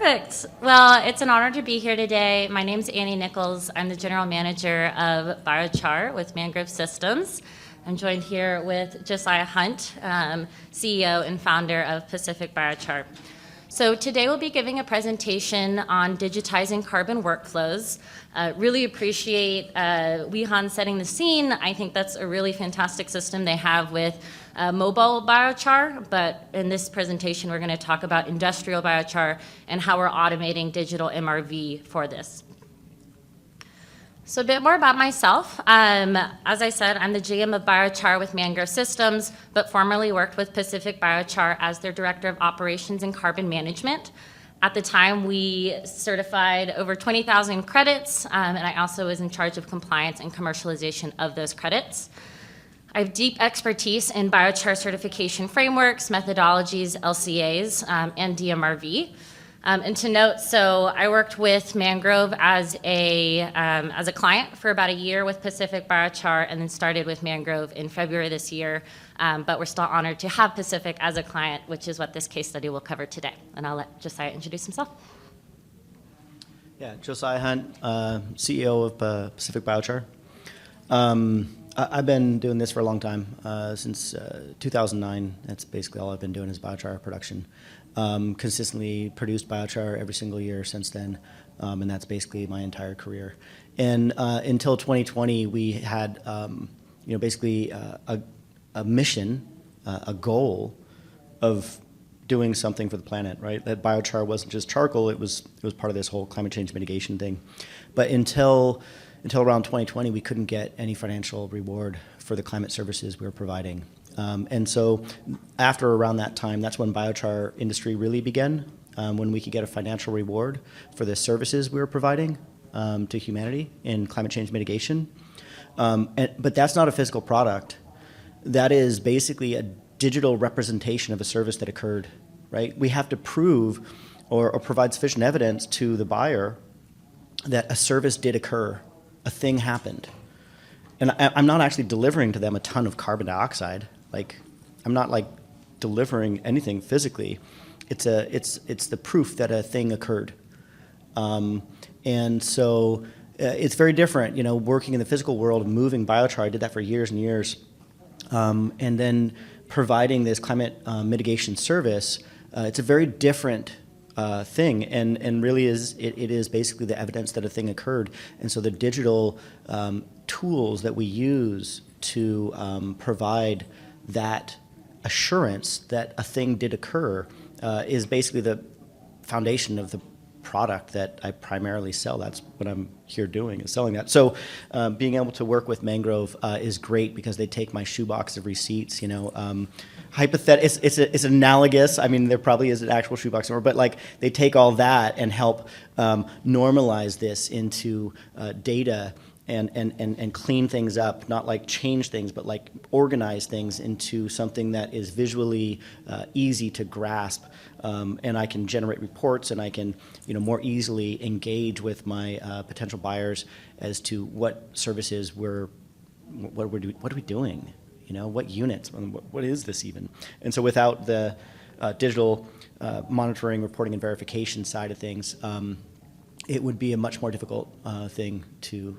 Perfect. Well, it's an honor to be here today. My name's Annie Nichols. I'm the general manager of Biochar with Mangrove Systems. I'm joined here with Josiah Hunt, CEO and founder of Pacific Biochar. So today we'll be giving a presentation on digitizing carbon workflows. Really appreciate Wehan setting the scene. I think that's a really fantastic system they have with mobile biochar, but in this presentation we're going to talk about industrial biochar and how we're automating digital MRV for this. So a bit more about myself. As I said, I'm the GM of Biochar with Mangrove Systems, but formerly worked with Pacific Biochar as their Director of Operations and Carbon Management. At the time, we certified over 20,000 credits, and I also was in charge of compliance and commercialization of those credits. I have deep expertise in biochar certification frameworks, methodologies, LCAs, and DMRV. And to note, so I worked with Mangrove as a client for about a year with Pacific Biochar, and then started with Mangrove in February this year. But we're still honored to have Pacific as a client, which is what this case study will cover today. And I'll let Josiah introduce himself. Yeah, Josiah Hunt, CEO of Pacific Biochar. I've been doing this for a long time, since 2009. That's basically all I've been doing is biochar production. Consistently produced biochar every single year since then, and that's basically my entire career. And until 2020, we had, basically a mission, a goal of doing something for the planet, right? That biochar wasn't just charcoal; it was part of this whole climate change mitigation thing. But until around 2020, we couldn't get any financial reward for the climate services we were providing. And so after around that time, that's when biochar industry really began, when we could get a financial reward for the services we were providing to humanity in climate change mitigation. But that's not a physical product. That is basically a digital representation of a service that occurred, right? We have to prove or provide sufficient evidence to the buyer that a service did occur, a thing happened. And I'm not actually delivering to them a ton of carbon dioxide. Like, I'm not like delivering anything physically. It's the proof that a thing occurred. And so it's very different, working in the physical world, moving biochar. I did that for years and years. And then providing this climate mitigation service, it's a very different thing, and really it is basically the evidence that a thing occurred. And so the digital tools that we use to provide that assurance that a thing did occur is basically the foundation of the product that I primarily sell. That's what I'm here doing, is selling that. So being able to work with Mangrove is great because they take my shoebox of receipts, it's analogous. I mean, there probably is an actual shoebox number, but like they take all that and help normalize this into data and clean things up, not like change things, but like organize things into something that is visually easy to grasp. And I can generate reports, and I can, more easily engage with my potential buyers as to what services what are we doing? What units? What is this even? And so without the digital monitoring, reporting, and verification side of things, it would be a much more difficult thing to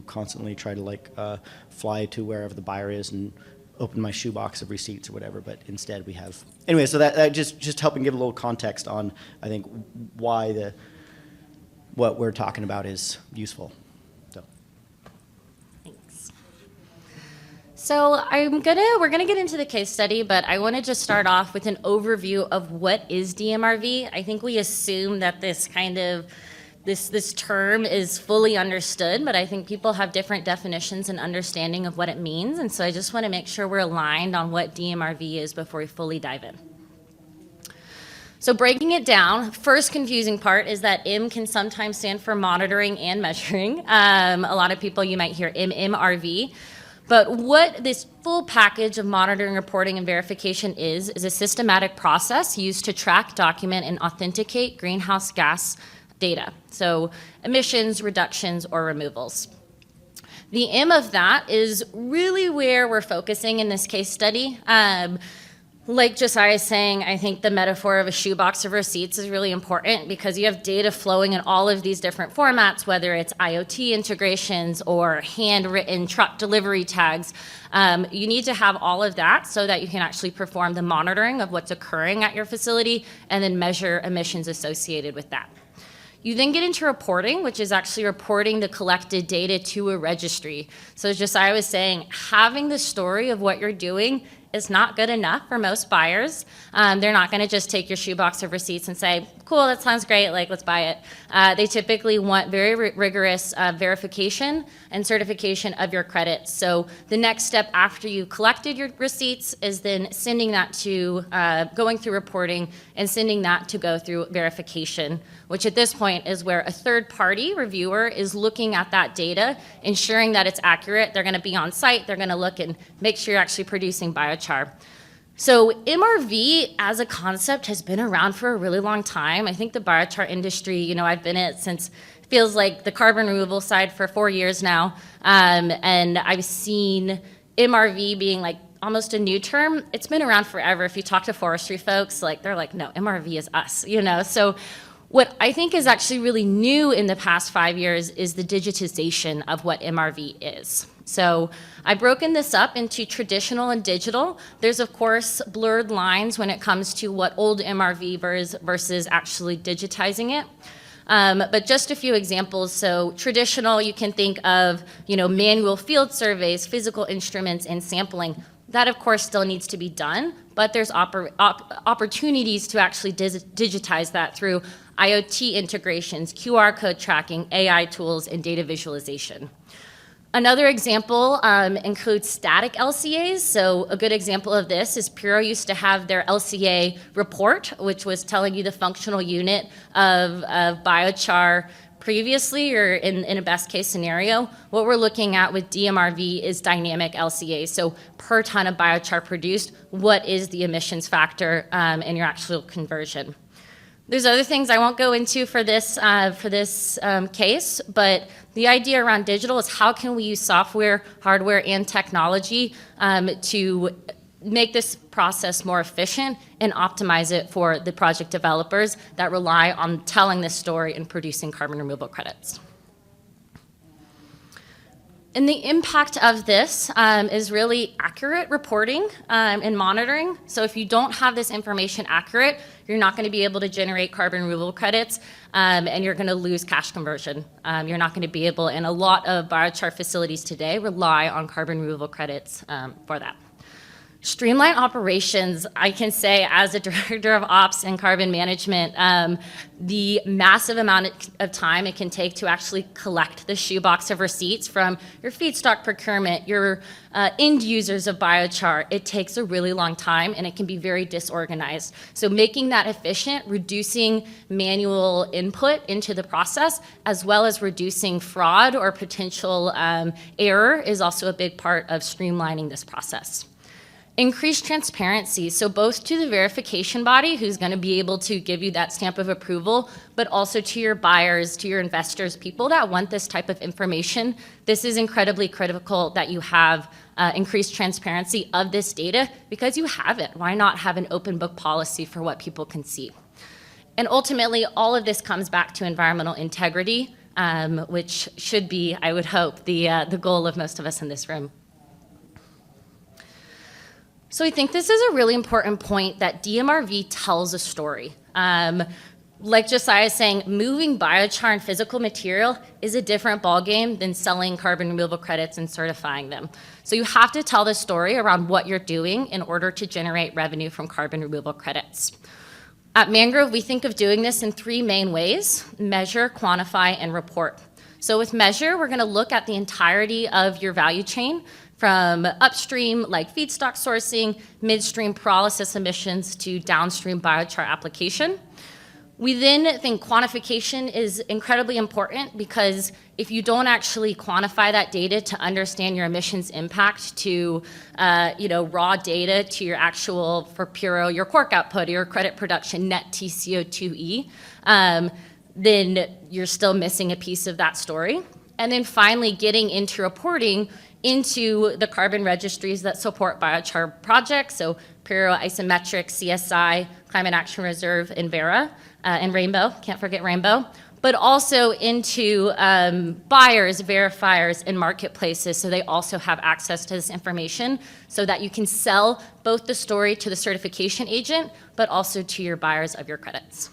constantly try to fly to wherever the buyer is and open my shoebox of receipts or whatever. But instead we have, anyway, so that just helping give a little context on, I think, why what we're talking about is useful. So. Thanks. So we're gonna get into the case study, but I want to just start off with an overview of what is DMRV. I think we assume that this kind of this term is fully understood, but I think people have different definitions and understanding of what it means, and so I just want to make sure we're aligned on what DMRV is before we fully dive in. So breaking it down, first confusing part is that M can sometimes stand for monitoring and measuring. A lot of people, you might hear MMRV. But what this full package of monitoring, reporting, and verification is a systematic process used to track, document, and authenticate greenhouse gas data, so emissions, reductions, or removals. The M of that is really where we're focusing in this case study. Like Josiah is saying, I think the metaphor of a shoebox of receipts is really important because you have data flowing in all of these different formats, whether it's IoT integrations or handwritten truck delivery tags. You need to have all of that so that you can actually perform the monitoring of what's occurring at your facility and then measure emissions associated with that. You then get into reporting, which is actually reporting the collected data to a registry. So as Josiah was saying, having the story of what you're doing is not good enough for most buyers. They're not going to just take your shoebox of receipts and say, cool, that sounds great, like let's buy it. They typically want very rigorous verification and certification of your credits. So the next step after you collected your receipts is then sending that to, going through reporting and sending that to go through verification, which at this point is where a third-party reviewer is looking at that data, ensuring that it's accurate. They're going to be on site. They're going to look and make sure you're actually producing biochar. So MRV as a concept has been around for a really long time. I think the biochar industry, I've been in it since, feels like the carbon removal side for 4 years now. And I've seen MRV being like almost a new term. It's been around forever. If you talk to forestry folks, they're like, no, MRV is us, So what I think is actually really new in the past 5 years is the digitization of what MRV is. So I've broken this up into traditional and digital. There's, of course, blurred lines when it comes to what old MRV versus actually digitizing it. But just a few examples. So traditional, you can think of, manual field surveys, physical instruments, and sampling. That, of course, still needs to be done, but there's opportunities to actually digitize that through IoT integrations, QR code tracking, AI tools, and data visualization. Another example includes static LCAs. So a good example of this is Puro used to have their LCA report, which was telling you the functional unit of biochar previously or in a best case scenario. What we're looking at with DMRV is dynamic LCA. So per ton of biochar produced, what is the emissions factor in your actual conversion? There's other things I won't go into for this case, but the idea around digital is how can we use software, hardware, and technology to make this process more efficient and optimize it for the project developers that rely on telling this story and producing carbon removal credits. And the impact of this is really accurate reporting and monitoring. So if you don't have this information accurate, you're not going to be able to generate carbon removal credits, and you're going to lose cash conversion. You're not going to be able, and a lot of biochar facilities today rely on carbon removal credits for that. Streamline operations, I can say as a director of ops and carbon management, the massive amount of time it can take to actually collect the shoebox of receipts from your feedstock procurement, your end users of biochar, it takes a really long time and it can be very disorganized. So making that efficient, reducing manual input into the process, as well as reducing fraud or potential error is also a big part of streamlining this process. Increased transparency, so both to the verification body who's going to be able to give you that stamp of approval, but also to your buyers, to your investors, people that want this type of information. This is incredibly critical that you have increased transparency of this data because you have it. Why not have an open book policy for what people can see? And ultimately, all of this comes back to environmental integrity, which should be, I would hope, the goal of most of us in this room. So I think this is a really important point that DMRV tells a story. Like Josiah is saying, moving biochar and physical material is a different ballgame than selling carbon removal credits and certifying them. So you have to tell the story around what you're doing in order to generate revenue from carbon removal credits. At Mangrove, we think of doing this in 3 main ways: measure, quantify, and report. So with measure, we're going to look at the entirety of your value chain, from upstream, like feedstock sourcing, midstream pyrolysis emissions, to downstream biochar application. We then think quantification is incredibly important because if you don't actually quantify that data to understand your emissions impact to raw data to your actual, for Puro, your cork output, your credit production net TCO2e, then you're still missing a piece of that story. And then finally getting into reporting into the carbon registries that support biochar projects, so Puro, Isometric, CSI, Climate Action Reserve, and Vera, and Rainbow, can't forget Rainbow, but also into buyers, verifiers, and marketplaces, so they also have access to this information so that you can sell both the story to the certification agent, but also to your buyers of your credits.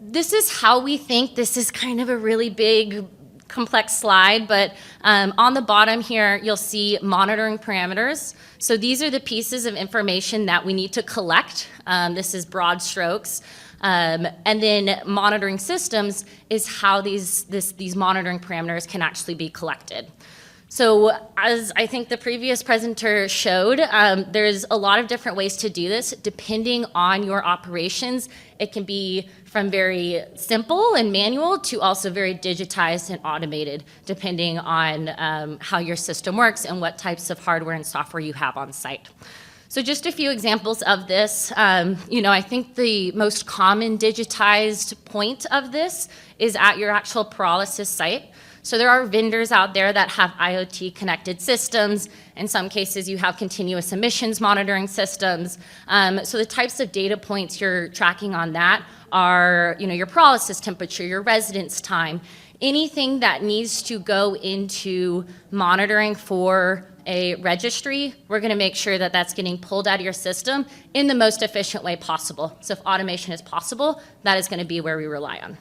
This is how we think. This is kind of a really big, complex slide, but on the bottom here, you'll see monitoring parameters. So these are the pieces of information that we need to collect. This is broad strokes. And then monitoring systems is how these monitoring parameters can actually be collected. So as I think the previous presenter showed, there's a lot of different ways to do this depending on your operations. It can be from very simple and manual to also very digitized and automated, depending on how your system works and what types of hardware and software you have on site. So just a few examples of this. I think the most common digitized point of this is at your actual pyrolysis site. So there are vendors out there that have IoT connected systems. In some cases, you have continuous emissions monitoring systems. So the types of data points you're tracking on that are, your pyrolysis temperature, your residence time, anything that needs to go into monitoring for a registry. We're going to make sure that that's getting pulled out of your system in the most efficient way possible. So if automation is possible, that is going to be where we rely on.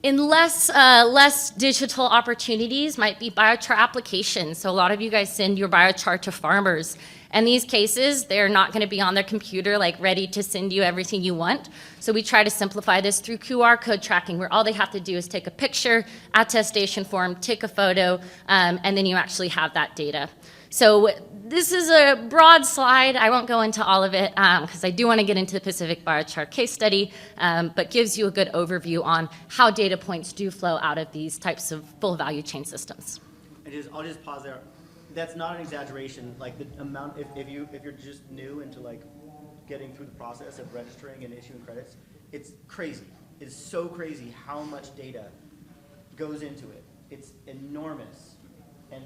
In less digital opportunities might be biochar applications. So a lot of you guys send your biochar to farmers. In these cases, they're not going to be on their computer ready to send you everything you want. So we try to simplify this through QR code tracking, where all they have to do is take a picture, attestation form, take a photo, and then you actually have that data. So this is a broad slide. I won't go into all of it because I do want to get into the Pacific Biochar case study, but gives you a good overview on how data points do flow out of these types of full value chain systems. I'll just pause there. That's not an exaggeration. The amount, if you're just new into getting through the process of registering and issuing credits, it's crazy. It's so crazy how much data goes into it. It's enormous and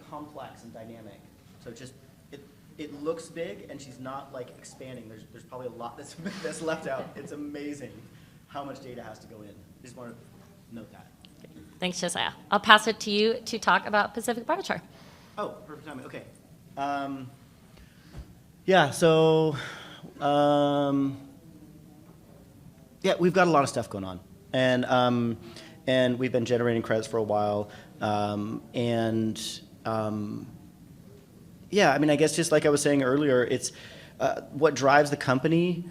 complex and dynamic. So it looks big, and she's not expanding. There's probably a lot that's left out. It's amazing how much data has to go in. I just want to note that. Thanks, Josiah. I'll pass it to you to talk about Pacific Biochar. Oh, perfect timing. Okay. Yeah. So we've got a lot of stuff going on, and we've been generating credits for a while, I guess just like I was saying earlier, it's what drives the company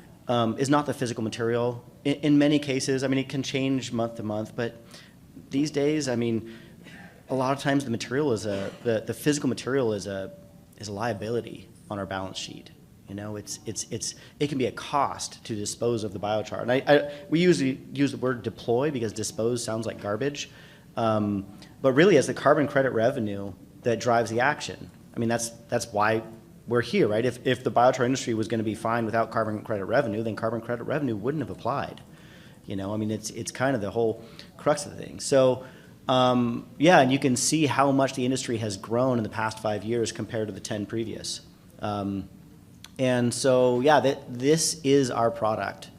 is not the physical material. In many cases, it can change month to month, but these days, a lot of times the physical material is a liability on our balance sheet. It can be a cost to dispose of the biochar, and we usually use the word deploy because dispose sounds like garbage, but really it's the carbon credit revenue that drives the action. That's why we're here, right? If the biochar industry was going to be fine without carbon credit revenue, then carbon credit revenue wouldn't have applied. It's kind of the whole crux of the thing. So, and you can see how much the industry has grown in the past 5 years compared to the 10 previous. This is our product,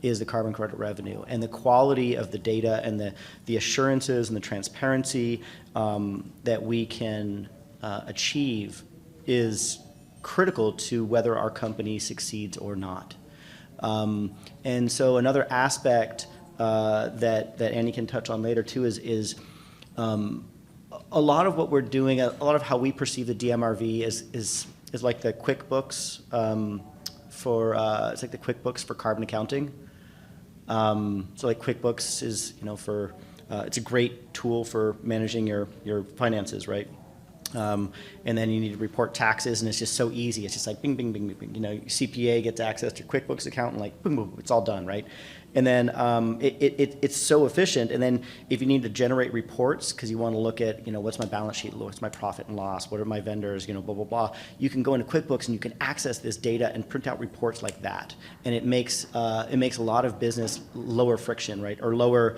is the carbon credit revenue, and the quality of the data and the assurances and the transparency that we can achieve is critical to whether our company succeeds or not. And so another aspect that Annie can touch on later too is a lot of what we're doing, a lot of how we perceive the DMRV is like the QuickBooks it's like the QuickBooks for carbon accounting. So QuickBooks is it's a great tool for managing your finances, right? And then you need to report taxes, and it's just so easy. It's just like bing, bing, bing, bing, bing. You know, CPA gets access to your QuickBooks account, and like boom, boom, it's all done, right? And then it's so efficient. And then if you need to generate reports because you want to look at, you know, what's my balance sheet, what's my profit and loss, what are my vendors, you know, blah, blah, blah. You can go into QuickBooks and you can access this data and print out reports like that. And it makes a lot of business lower friction, right? Or lower,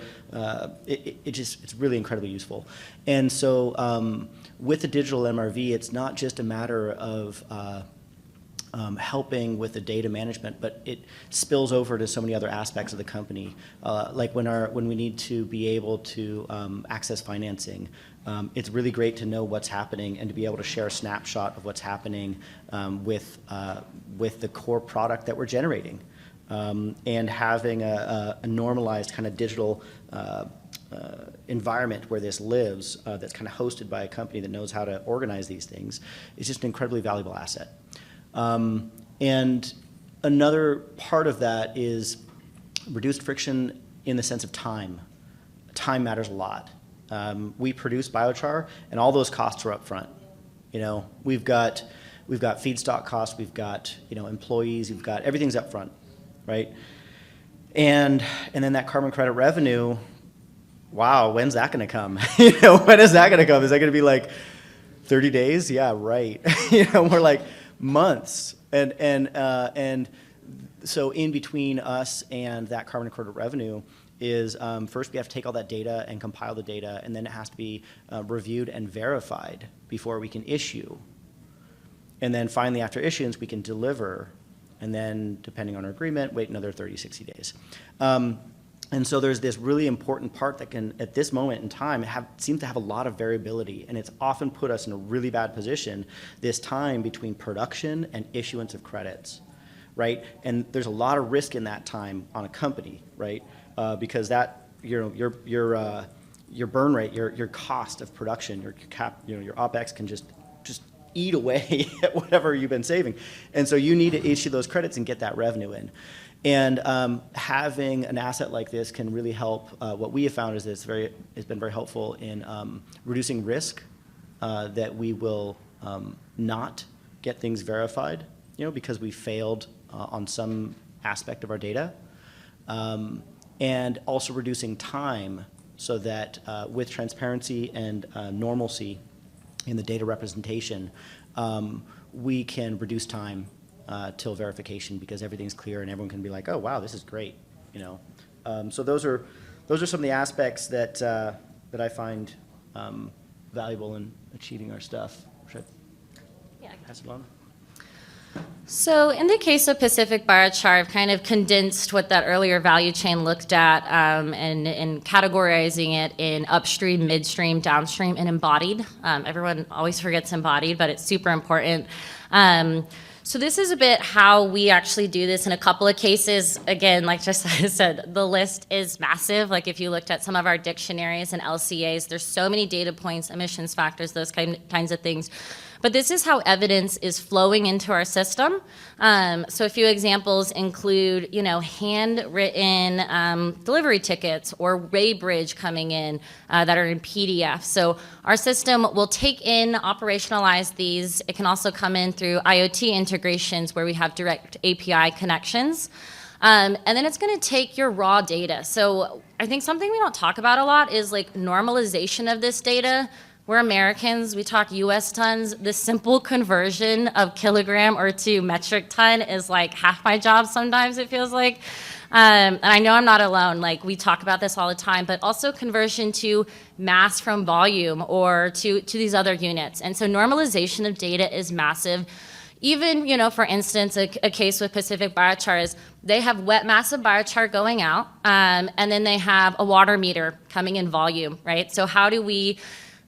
it's really incredibly useful. And so with the digital MRV, it's not just a matter of helping with the data management, but it spills over to so many other aspects of the company. Like when we need to be able to access financing, it's really great to know what's happening and to be able to share a snapshot of what's happening with the core product that we're generating, and having a normalized kind of digital environment where this lives, that's kind of hosted by a company that knows how to organize these things, is just an incredibly valuable asset. And another part of that is reduced friction in the sense of time. Time matters a lot. We produce biochar, and all those costs are up front. You know, we've got feedstock costs, we've got, you know, employees, we've got everything's up front, right? And then that carbon credit revenue, wow, when's that going to come? You know, when is that going to come? Is that going to be like 30 days? Yeah, right. You know, we're like months. And so in between us and that carbon credit revenue is first we have to take all that data and compile the data, and then it has to be reviewed and verified before we can issue. And then finally, after issuance, we can deliver, and then depending on our agreement, wait another 30, 60 days. And so there's this really important part that can, at this moment in time, seems to have a lot of variability, and it's often put us in a really bad position, this time between production and issuance of credits, right? And there's a lot of risk in that time on a company, right? Because that, you know, your burn rate, your cost of production, your OpEx can just eat away at whatever you've been saving. And so you need to issue those credits and get that revenue in. And having an asset like this can really help. What we have found is that it's been very helpful in reducing risk, that we will not get things verified, you know, because we failed on some aspect of our data, and also reducing time so that with transparency and normalcy in the data representation, we can reduce time till verification, because everything's clear and everyone can be like, oh wow, this is great, you know. So those are some of the aspects that I find valuable in achieving our stuff. Should I pass it along? So in the case of Pacific Biochar, I've kind of condensed what that earlier value chain looked at, and categorizing it in upstream, midstream, downstream, and embodied. Everyone always forgets embodied, but it's super important. So this is a bit how we actually do this in a couple of cases. Again, like Josiah said, the list is massive. Like if you looked at some of our dictionaries and LCAs, there's so many data points, emissions factors, those kinds of things. But this is how evidence is flowing into our system. So a few examples include, you know, handwritten delivery tickets or weighbridge coming in that are in PDF. So our system will take in, operationalize these. It can also come in through IoT integrations where we have direct API connections. And then it's going to take your raw data. So I think something we don't talk about a lot is like normalization of this data. We're Americans, we talk US tons. The simple conversion of kilogram or to metric ton is like half my job sometimes, it feels like. And I know I'm not alone, like we talk about this all the time, but also conversion to mass from volume or to these other units. And so normalization of data is massive. Even, you know, for instance, a case with Pacific Biochar is they have wet mass of biochar going out, and then they have a water meter coming in volume, right? So how do we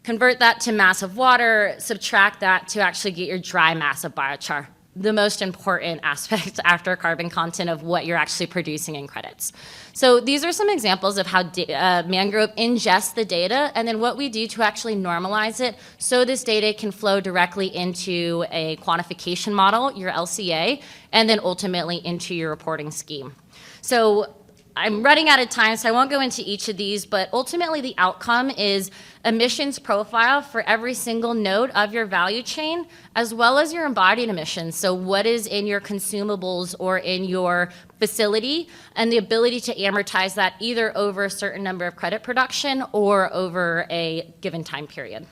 convert that to mass of water, subtract that to actually get your dry mass of biochar? The most important aspect after carbon content of what you're actually producing in credits. So these are some examples of how Mangrove ingests the data, and then what we do to actually normalize it so this data can flow directly into a quantification model, your LCA, and then ultimately into your reporting scheme. So I'm running out of time, so I won't go into each of these, but ultimately the outcome is emissions profile for every single node of your value chain, as well as your embodied emissions. So what is in your consumables or in your facility, and the ability to amortize that either over a certain number of credit production or over a given time period.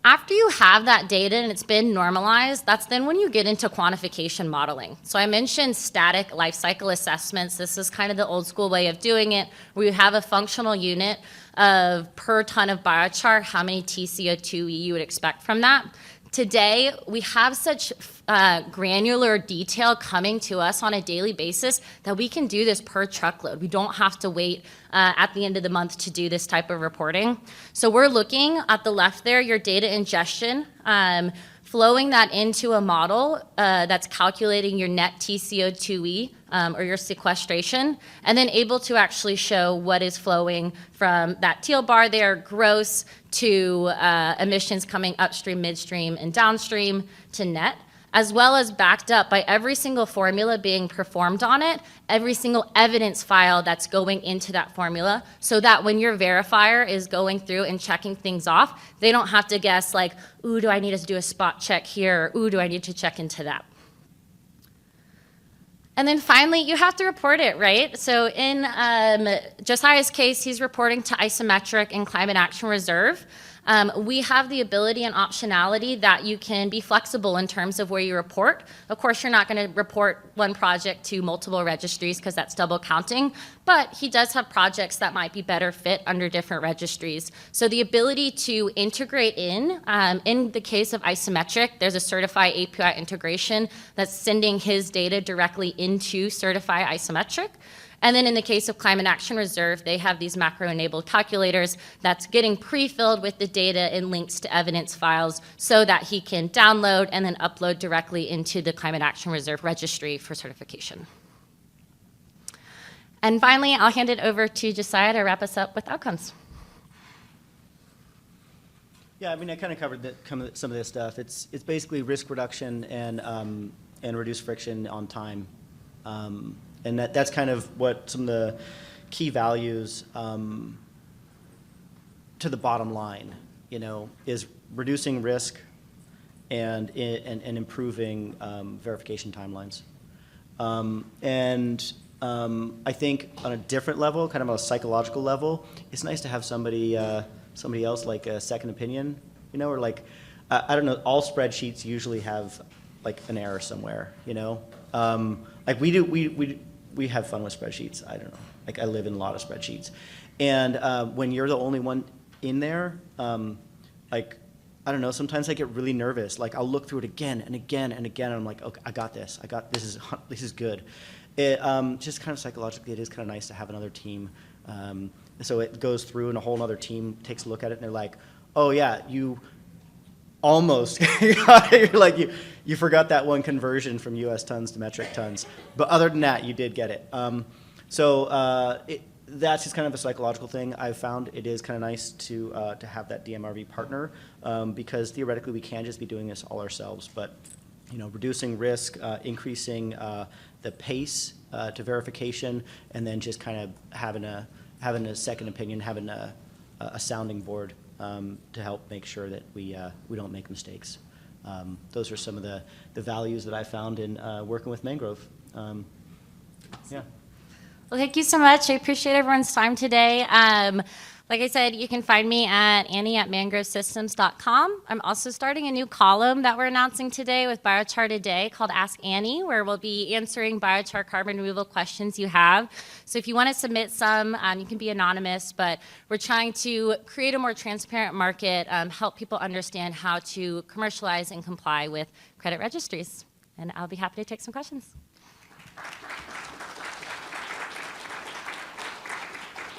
After you have that data and it's been normalized, that's then when you get into quantification modeling. So I mentioned static life cycle assessments. This is kind of the old school way of doing it, where you have a functional unit of per ton of biochar, how many TCO2e you would expect from that. Today, we have such granular detail coming to us on a daily basis that we can do this per truckload. We don't have to wait at the end of the month to do this type of reporting. So we're looking at the left there, your data ingestion, flowing that into a model that's calculating your net TCO2e or your sequestration, and then able to actually show what is flowing from that teal bar there, gross, to emissions coming upstream, midstream, and downstream to net, as well as backed up by every single formula being performed on it, every single evidence file that's going into that formula, so that when your verifier is going through and checking things off, they don't have to guess like, ooh, do I need to do a spot check here? Or, ooh, do I need to check into that? And then finally, you have to report it, right? So in Josiah's case, he's reporting to Isometric and Climate Action Reserve. We have the ability and optionality that you can be flexible in terms of where you report. Of course, you're not going to report one project to multiple registries because that's double counting, but he does have projects that might be better fit under different registries. So the ability to integrate in the case of Isometric, there's a Certify API integration that's sending his data directly into Certify Isometric. And then in the case of Climate Action Reserve, they have these macro-enabled calculators that's getting pre-filled with the data and links to evidence files so that he can download and then upload directly into the Climate Action Reserve registry for certification. And finally, I'll hand it over to Josiah to wrap us up with outcomes. Yeah, I mean, I kind of covered some of this stuff. It's basically risk reduction and reduce friction on time. And that's kind of what some of the key values to the bottom line, is reducing risk and improving verification timelines. I think on a different level, kind of on a psychological level, it's nice to have somebody else like a second opinion, or like, I don't know, all spreadsheets usually have like an error somewhere, like we have fun with spreadsheets. I don't know. Like I live in a lot of spreadsheets. And when you're the only one in there, like, I don't know, sometimes I get really nervous. Like I'll look through it again and again and again, and I'm like, okay, I got this. This is good. It, just kind of psychologically, it is kind of nice to have another team. So it goes through and a whole other team takes a look at it and they're like, oh yeah, you almost got it. You're like, you forgot that one conversion from US tons to metric tons. But other than that, you did get it. That's just kind of a psychological thing. I've found it is kind of nice to have that DMRV partner because theoretically we can just be doing this all ourselves. But reducing risk, increasing the pace to verification, and then just kind of having a second opinion, having a sounding board to help make sure that we don't make mistakes. Those are some of the values that I found in working with Mangrove. Yeah. Well, thank you so much. I appreciate everyone's time today. Like I said, you can find me at Annie@mangrovesystems.com. I'm also starting a new column that we're announcing today with Biochar Today called Ask Annie, where we'll be answering biochar carbon removal questions you have. So if you want to submit some, you can be anonymous, but we're trying to create a more transparent market, help people understand how to commercialize and comply with credit registries. And I'll be happy to take some questions.